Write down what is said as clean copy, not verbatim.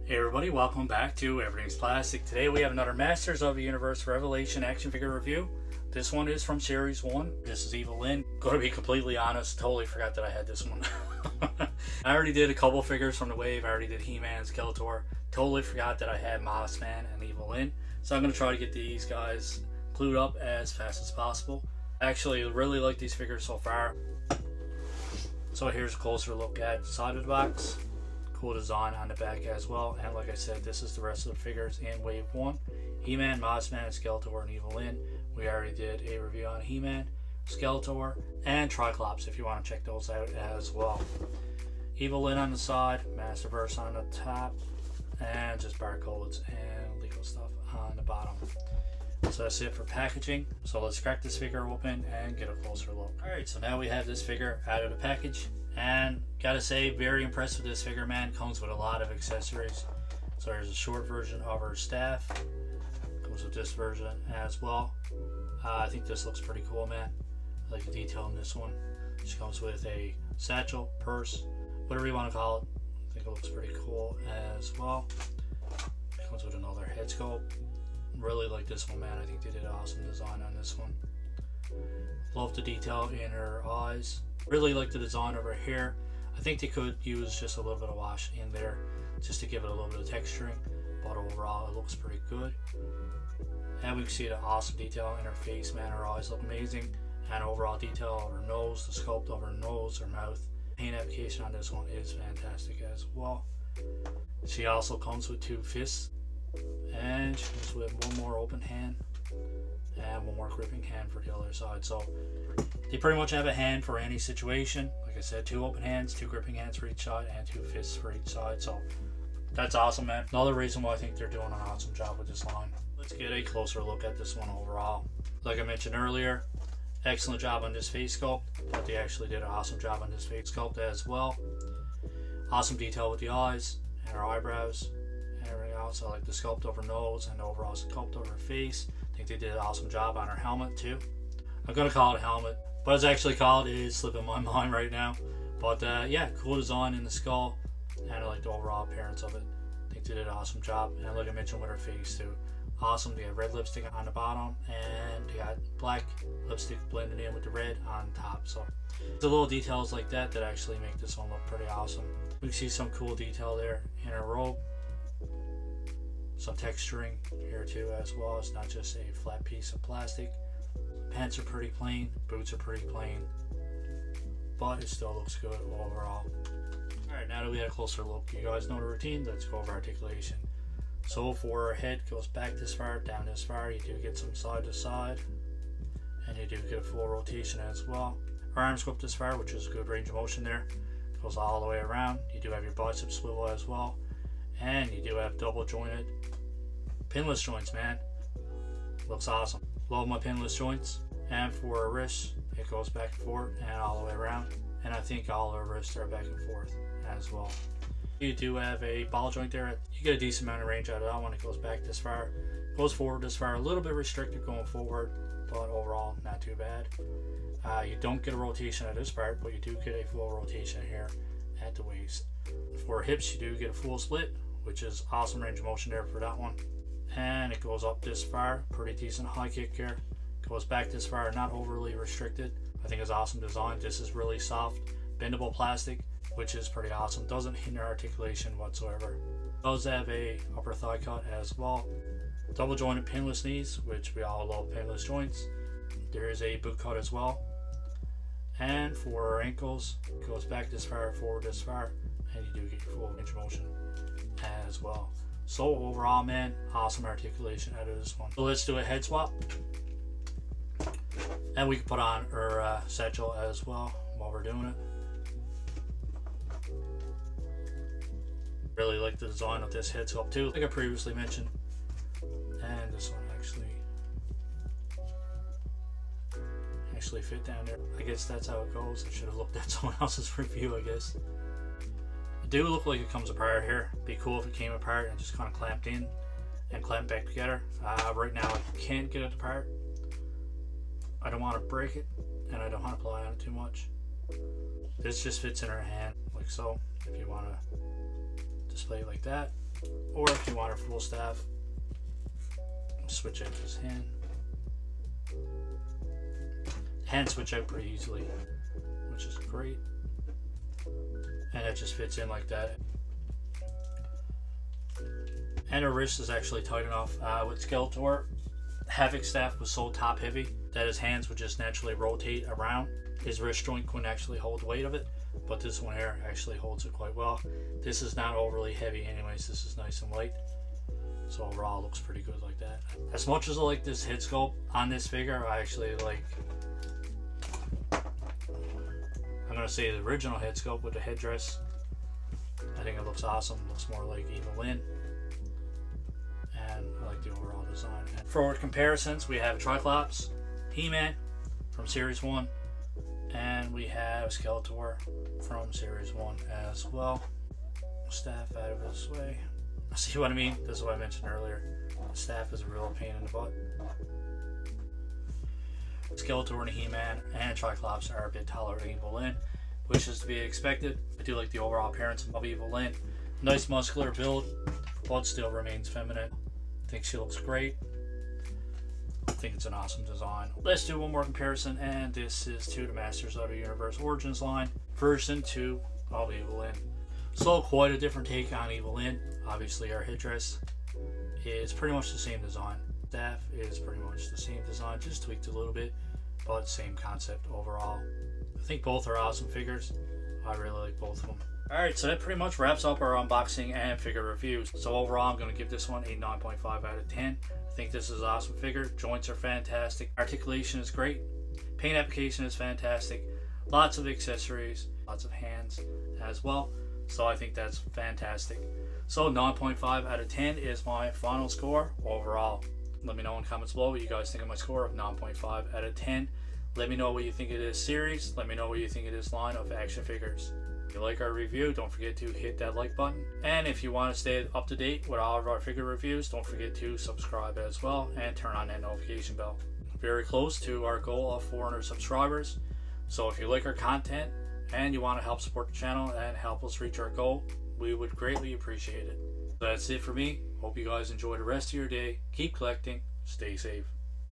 Hey everybody, welcome back to Everything's Plastic. Today we have another Masters of the Universe Revelation action figure review. This one is from Series 1. This is Evil-Lyn. Gotta be completely honest, totally forgot that I had this one. I already did a couple figures from the wave. I already did He-Man and Skeletor. Totally forgot that I had Mossman and Evil-Lyn. So I'm gonna try to get these guys glued up as fast as possible. I actually really like these figures so far. So here's a closer look at the side of the box. Cool design on the back as well, and like I said, this is the rest of the figures in wave 1. He-Man, Mossman, Skeletor, and Evil-Lyn. We already did a review on He-Man, Skeletor, and Triclops if you want to check those out as well. Evil-Lyn on the side, Masterverse on the top, and just barcodes and legal stuff on the bottom. So that's it for packaging. So let's crack this figure open and get a closer look. Alright, so now we have this figure out of the package. And gotta say, very impressed with this figure, man. Comes with a lot of accessories. So there's a short version of her staff. Comes with this version as well. I think this looks pretty cool, man. I like the detail in this one. She comes with a satchel, purse, whatever you want to call it. I think it looks pretty cool as well. Comes with another head sculpt. Really like this one, man. I think they did an awesome design on this one. Love the detail in her eyes. Really like the design of her hair. I think they could use just a little bit of wash in there just to give it a little bit of texturing, but overall it looks pretty good. And we can see the awesome detail in her face, man. Her eyes look amazing, and overall detail of her nose, the sculpt of her nose, her mouth. Paint application on this one is fantastic as well. She also comes with 2 fists, and she comes with one more open hand and one more gripping hand for the other side. So they pretty much have a hand for any situation. Like I said, 2 open hands, 2 gripping hands for each side, and 2 fists for each side. So that's awesome, man. Another reason why I think they're doing an awesome job with this line. Let's get a closer look at this one overall. Like I mentioned earlier, excellent job on this face sculpt, but they actually did an awesome job on this face sculpt as well. Awesome detail with the eyes and her eyebrows and everything else. I like the sculpt of her nose and the overall sculpt of her face. I think they did an awesome job on her helmet too. I'm gonna call it a helmet, but it's actually called, it is slipping my mind right now. But yeah, cool design in the skull, and I like the overall appearance of it. I think they did an awesome job, and like I mentioned with her face too. Awesome. They got red lipstick on the bottom, and they got black lipstick blended in with the red on top. So the little details like that that actually make this one look pretty awesome. We can see some cool detail there in her robe. Some texturing here too as well. It's not just a flat piece of plastic. Pants are pretty plain, boots are pretty plain, but it still looks good overall. Alright, now that we had a closer look, you guys know the routine. Let's go over articulation. So for her head, goes back this far, down this far. You do get some side to side, and you do get a full rotation as well. Her arms go up this far, which is a good range of motion there. Goes all the way around. You do have your bicep swivel as well, and you do have double jointed pinless joints, man. Looks awesome. Love my pinless joints. And for her wrists, it goes back and forth and all the way around. And I think all her wrists are back and forth as well. You do have a ball joint there. You get a decent amount of range out of that one. It goes back this far, goes forward this far. A little bit restricted going forward, but overall not too bad. You don't get a rotation at this part, but you do get a full rotation here at the waist. For hips, you do get a full split, which is awesome range of motion there for that one. And it goes up this far, pretty decent high kick here. Goes back this far, not overly restricted. I think it's awesome design. This is really soft, bendable plastic, which is pretty awesome. Doesn't hinder articulation whatsoever. Does have a upper thigh cut as well. Double jointed pinless knees, which we all love pinless joints. There is a boot cut as well. And for her ankles, it goes back this far, forward this far, and you do get your full range of motion as well. So overall, man, awesome articulation out of this one. So let's do a head swap, and we can put on her satchel as well while we're doing it. Really like the design of this head sculpt too, like I previously mentioned. And this one actually fit down there. I guess that's how it goes. I should have looked at someone else's review, I guess. It do look like it comes apart here. Be cool if it came apart and just kind of clamped in and clamped back together. Right now I can't get it apart. I don't want to break it, and I don't want to apply on it too much. This just fits in her hand like so. If you want to display it like that, Or if you want a full staff, switch out this hand. Hand switch out pretty easily, which is great. And it just fits in like that. And her wrist is actually tight enough. With Skeletor, Havoc staff was so top heavy that his hands would just naturally rotate around. His wrist joint couldn't actually hold the weight of it, but this one here actually holds it quite well. This is not overly heavy anyways, this is nice and light. So overall it looks pretty good like that. As much as I like this head sculpt on this figure, I actually like, I'm going to say the original head sculpt with the headdress. I think it looks awesome, it looks more like Evil-Lyn. And I like the overall design. And for comparisons, we have Triclops, He-Man from Series 1, and we have Skeletor from Series 1 as well. Staff out of this way. See what I mean? This is what I mentioned earlier. The staff is a real pain in the butt. Skeletor and He-Man and Triclops are a bit taller than Evil-Lyn, which is to be expected. I do like the overall appearance of Evil-Lyn. Nice muscular build, but still remains feminine. I think she looks great. I think it's an awesome design. Let's do one more comparison, and this is to the Masters of the Universe Origins line, version 2 of Evil-Lyn. So quite a different take on Evil-Lyn. Obviously our headdress is pretty much the same design. Staff is pretty much the same design, just tweaked a little bit, but same concept overall. I think both are awesome figures. I really like both of them. Alright, so that pretty much wraps up our unboxing and figure reviews. So overall, I'm going to give this one a 9.5 out of 10. I think this is an awesome figure. Joints are fantastic. Articulation is great. Paint application is fantastic. Lots of accessories. Lots of hands as well. So I think that's fantastic. So 9.5 out of 10 is my final score overall. Let me know in the comments below what you guys think of my score of 9.5 out of 10. Let me know what you think of this series. Let me know what you think of this line of action figures. If you like our review, don't forget to hit that like button. And if you want to stay up to date with all of our figure reviews, don't forget to subscribe as well and turn on that notification bell. Very close to our goal of 400 subscribers. So if you like our content and you want to help support the channel and help us reach our goal, we would greatly appreciate it. That's it for me. Hope you guys enjoy the rest of your day. Keep collecting. Stay safe.